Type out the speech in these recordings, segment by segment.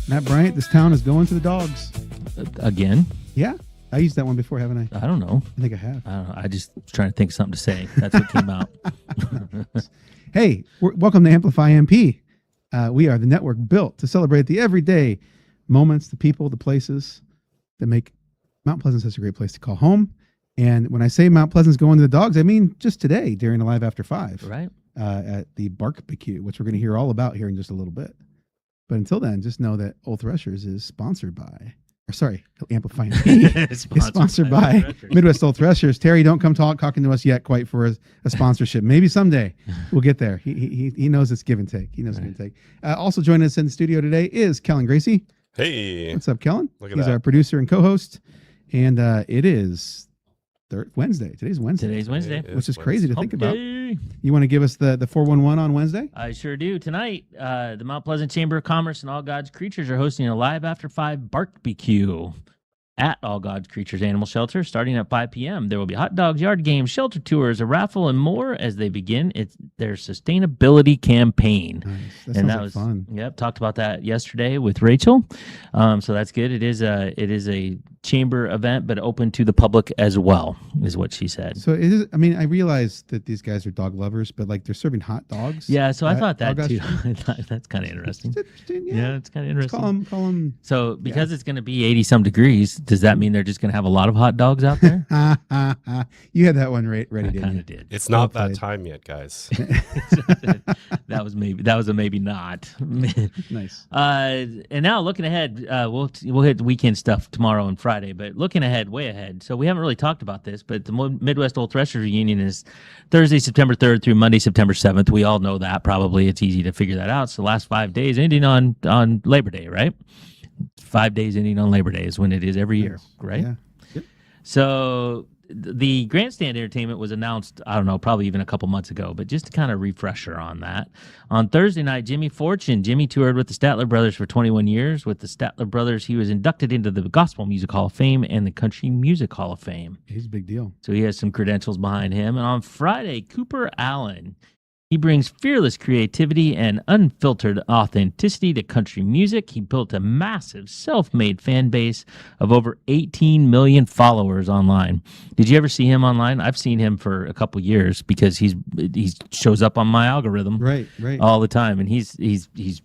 Matt Bryant, this town is going to the dogs. Again? Yeah. I used that one before, haven't I? I don't know. I think I have. I don't know. I just was trying to think of something to say. That's what came out. Hey, welcome to Amplify MP. We are the network built to celebrate the everyday moments, the people, the places that make Mount Pleasant such a great place to call home. And when I say Mount Pleasant's going to the dogs, I mean just today during the Live After 5. Right. At the Barbecue, which we're going to hear all about here in just a little bit. But until then, just know that Old Threshers is sponsored by, Amplify MP is sponsored by Midwest Old Threshers. Terry, don't come talking to us yet quite for a sponsorship. Maybe someday we'll get there. He knows it's give and take. He knows give and take. Also joining us in the studio today is Kellen Gracie. Hey. What's up, Kellen? He's our producer and co-host. And it is Wednesday. Today's Wednesday. Which is crazy to think about. You want to give us the 411 on Wednesday? I sure do. Tonight, the Mount Pleasant Chamber of Commerce and All God's Creatures are hosting a Live After 5 barbecue at All God's Creatures Animal Shelter starting at 5 p.m. There will be hot dogs, yard games, shelter tours, a raffle, and more as they begin their sustainability campaign. Nice. That was fun. Yep, talked about that yesterday with Rachel. So that's good. It is a chamber event, but open to the public as well, is what she said. So it is. I mean, I realize that these guys are dog lovers, but like they're serving hot dogs. Yeah, so I thought that too. I thought that's kind of interesting. Yeah, it's kind of interesting. Call them. So because it's going to be 80-some degrees, does that mean they're just going to have a lot of hot dogs out there? You had that one ready, I didn't kind you? of did. It's not that time yet, guys. That was a maybe not. Nice. And now looking ahead, we'll hit weekend stuff tomorrow and Friday, but looking ahead, way ahead. So we haven't really talked about this, but the Midwest Old Threshers Reunion is Thursday, September 3rd through Monday, September 7th. We all know that. Probably it's easy to figure that out. So the last 5 days ending on Labor Day, right? 5 days ending on Labor Day is when it is every year, right? Yeah. Yep. So the grandstand entertainment was announced, I don't know, probably even a couple months ago, but just to kind of refresher on that. On Thursday night, Jimmy toured with the Statler Brothers for 21 years. With the Statler Brothers, he was inducted into the Gospel Music Hall of Fame and the Country Music Hall of Fame. He's a big deal. So he has some credentials behind him. And on Friday, Cooper Allen, he brings fearless creativity and unfiltered authenticity to country music. He built a massive self-made fan base of over 18 million followers online. Did you ever see him online? I've seen him for a couple years because he shows up on my algorithm right all the time, and he's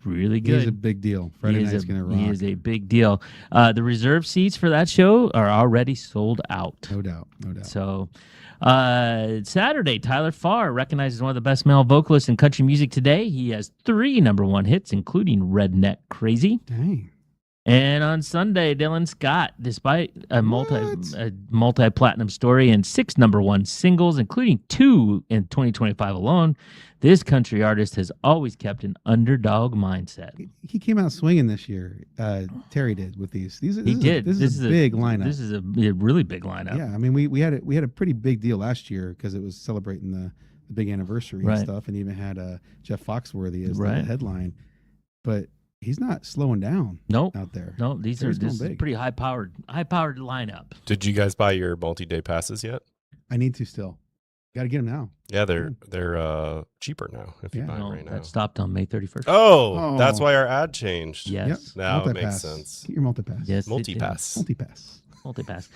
really good. He's a big deal. Friday night's gonna rock. He is a big deal. The reserve seats for that show are already sold out. No doubt. So Saturday, Tyler Farr, recognized as one of the best male vocalists in country music today. He has 3 #1 hits, including Redneck Crazy. Dang. And on Sunday, Dylan Scott, despite a multi-platinum story and 6 #1 singles, including 2 in 2025 alone, this country artist has always kept an underdog mindset. He came out swinging this year. Terry did with these. This is a big lineup. This is a really big lineup. Yeah, I mean, we had a pretty big deal last year because it was celebrating the big anniversary and stuff, and even had Jeff Foxworthy as the headline. But he's not slowing down. Out there. No, this is a pretty high powered lineup. Did you guys buy your multi-day passes yet? I need to still. Got to get them now. Yeah, they're cheaper now if you buy them right now. That stopped on May 31st. Oh, that's why our ad changed. Yes. Yep. Now it makes sense. Get your multipass. Yes, Multipass.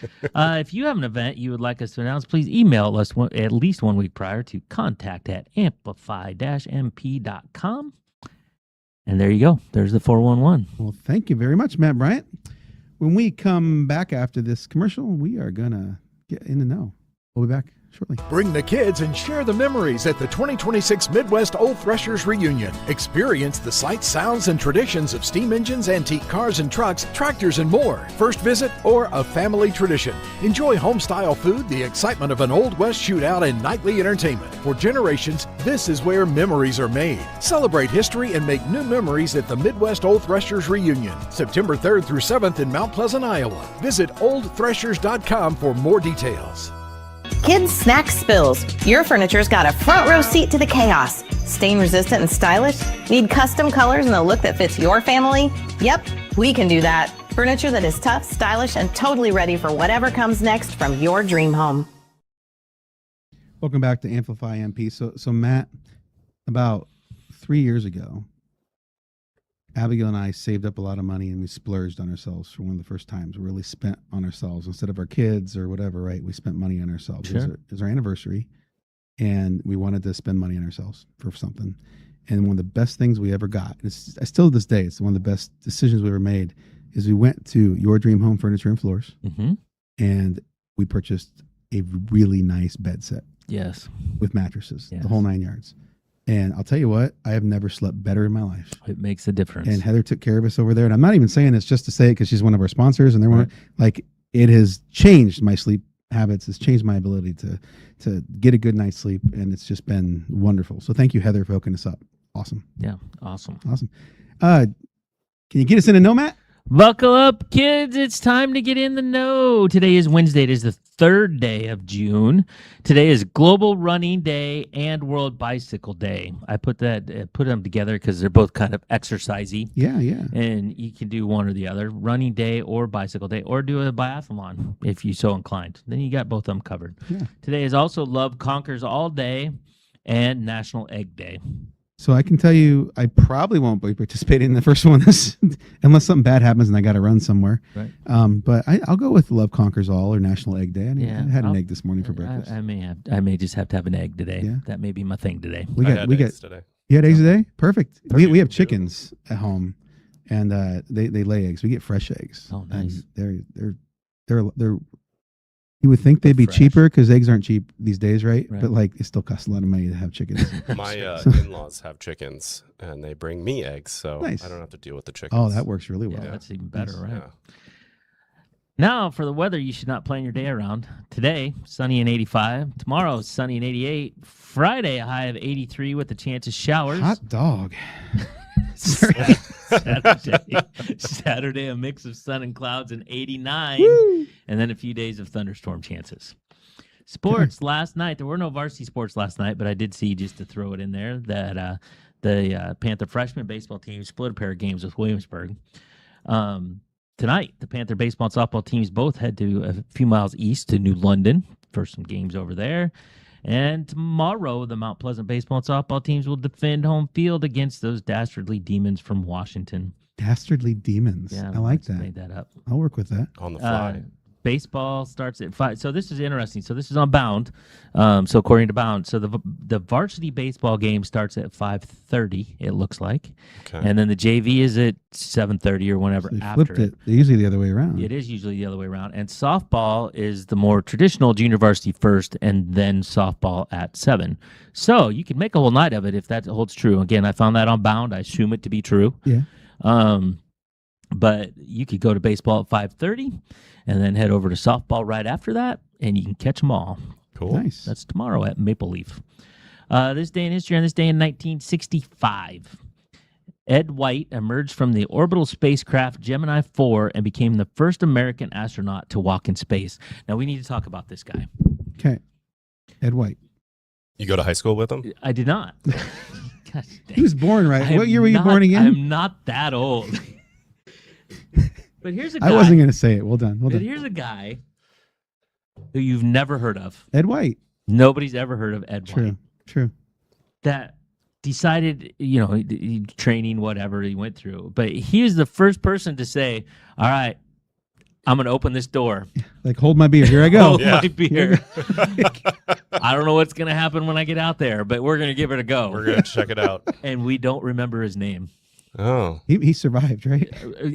If you have an event you would like us to announce, please email us at least 1 week prior to contact@amplify-mp.com. And there you go. There's the 411. Well, thank you very much, Matt Bryant. When we come back after this commercial, we are going to get in the know. We'll be back shortly. Bring the kids and share the memories at the 2026 Midwest Old Threshers Reunion. Experience the sights, sounds, and traditions of steam engines, antique cars and trucks, tractors, and more. First visit or a family tradition. Enjoy home-style food, the excitement of an Old West shootout, and nightly entertainment. For generations, this is where memories are made. Celebrate history and make new memories at the Midwest Old Threshers Reunion, September 3rd through 7th in Mount Pleasant, Iowa. Visit oldthreshers.com for more details. Kids snack spills. Your furniture's got a front row seat to the chaos. Stain resistant and stylish? Need custom colors and a look that fits your family? Yep, we can do that. Furniture that is tough, stylish, and totally ready for whatever comes next from your dream home. Welcome back to Amplify MP. So Matt, about 3 years ago, Abigail and I saved up a lot of money and we splurged on ourselves for one of the first times. We really spent on ourselves instead of our kids or whatever, right? We spent money on ourselves. Sure. It was our anniversary and we wanted to spend money on ourselves for something. And one of the best things we ever got, and still to this day, it's one of the best decisions we ever made, is we went to Your Dream Home Furniture and Floors and we purchased a really nice bed set. Yes. With mattresses, Yes. the whole 9 yards. And I'll tell you what, I have never slept better in my life. It makes a difference. And Heather took care of us over there. And I'm not even saying this just to say it because she's one of our sponsors. And they're Right. like, it has changed my sleep habits. It's changed my ability to get a good night's sleep. And it's just been wonderful. So thank you, Heather, for hooking us up. Awesome. Yeah. Awesome. Awesome. Can you get us in a know, Matt? Buckle up, kids. It's time to get in the know. Today is Wednesday. It is the 3rd day of June. Today is Global Running Day and World Bicycle Day. I put them together because they're both kind of exercisey. Yeah, yeah. And you can do one or the other, running day or bicycle day, or do a biathlon if you're so inclined. Then you got both of them covered. Yeah. Today is also Love Conquers All Day and National Egg Day. So I can tell you, I probably won't be participating in the first one unless something bad happens and I got to run somewhere. Right. But I'll go with Love Conquers All or National Egg Day. I had an egg this morning for I breakfast. I may just have to have an egg today. Yeah. That may be my thing today. We got eggs today. You had eggs today? Perfect. We have Beautiful. chickens at home, and they lay eggs. We get fresh eggs. Oh, nice. And they're. You would think they'd be Fresh. cheaper because eggs aren't cheap these days, right? Right. But like, it still costs a lot of money to have chickens. My in-laws have chickens, and they bring me eggs, so Nice. I don't have to deal with the chickens. Oh, that works really well. Yeah, that's even better, Nice. right? Yeah. Now, for the weather, you should not plan your day around. Today, sunny and 85. Tomorrow, sunny and 88. Friday, a high of 83 with the chance of showers. Hot dog. Saturday, a mix of sun and clouds and 89. And then a few days of thunderstorm chances. Sports last night. There were no varsity sports last night, but I did see, just to throw it in there, that the Panther freshman baseball team split a pair of games with Williamsburg. Tonight, the Panther baseball and softball teams both head to a few miles east to New London for some games over there. And tomorrow, the Mount Pleasant baseball and softball teams will defend home field against those dastardly demons from Washington. Dastardly demons. Yeah, I like just that. made that up. I'll work with that. On the fly. Baseball starts at 5. So this is interesting. So this is on Bound. So according to Bound, so the varsity baseball game starts at 5:30. It looks like, Okay. and then the JV is at 7:30 or whenever So they after flipped it. They're usually the other way around. It is usually the other way around. And softball is the more traditional junior varsity first, and then softball at 7. So you can make a whole night of it if that holds true. Again, I found that on Bound. I assume it to be true. Yeah. But you could go to baseball at 5:30 and then head over to softball right after that, and you can catch them all. Cool. Nice. That's tomorrow at Maple Leaf. This day in history, on this day in 1965, Ed White emerged from the orbital spacecraft Gemini 4 and became the first American astronaut to walk in space. Now, we need to talk about this guy. Okay. Ed White. You go to high school with them? I did not. Gosh dang. He was born, right? I What am year were you not- born again? I'm not that old. But here's a guy. I wasn't going to say it. Well done. Well But done. here's a guy who you've never heard of. Ed White. Nobody's ever heard of Ed True. White. True. That decided, training, whatever he went through. But he was the first person to say, all right, I'm going to open this door. Like, hold my beer. Here I go. Hold Yeah. my beer. I don't know what's going to happen when I get out there, but we're going to give it a go. We're going to check it out. And we don't remember his name. Oh. He survived, right?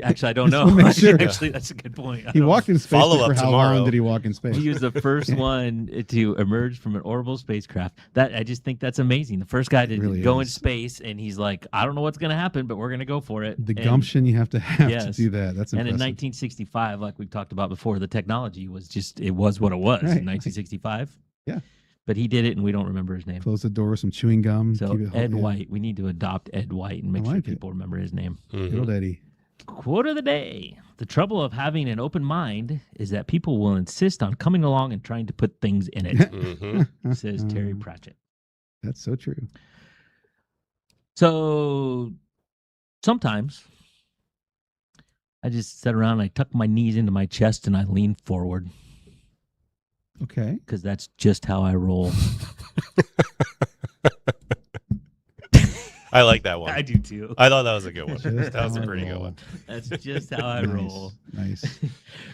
Actually, I don't know. Just wanna make sure. Actually, that's a good point. I He don't walked in space. Follow but up for how tomorrow. long did he walk in space? He was the first one to emerge from an orbital spacecraft. That I just think that's amazing. The first guy to really go in is. space, and he's like, I don't know what's going to happen, but we're going to go for it. The And- gumption you have to have to Yes. do that. That's And in impressive. 1965, like we talked about before, the technology was it was what it was Right. in 1965. Yeah. But he did it, and we don't remember his name. Close the door with some chewing gum. So keep it Ed yeah. White, we need to adopt Ed White and make sure like it. people remember his name. Mhm. Good old Eddie. Quote of the day. The trouble of having an open mind is that people will insist on coming along and trying to put things in it, Mhm. says Terry Pratchett. That's so true. So sometimes I just sit around, I tuck my knees into my chest, and I lean forward Okay. because that's just how I roll. I like that one. I do too. I thought that was a good one. Just That was a how I pretty good roll. one. That's just how I roll. Nice.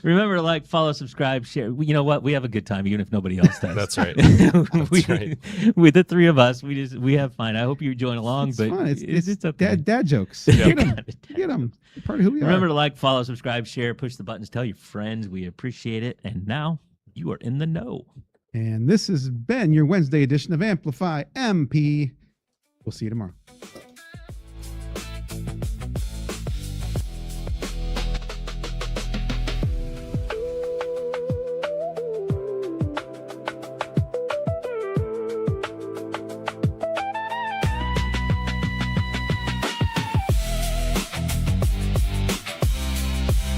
Remember to like, follow, subscribe, share. You know what? We have a good time, even if nobody else does. That's right. we, right. With the three of us, we have fun. I hope you join along. It's but fun. it's okay. Dad jokes. Yeah. Get them. Part of who we Remember are. to like, follow, subscribe, share, push the buttons, tell your friends. We appreciate it. And now you are in the know. And this has been your Wednesday edition of Amplify MP. We'll see you tomorrow.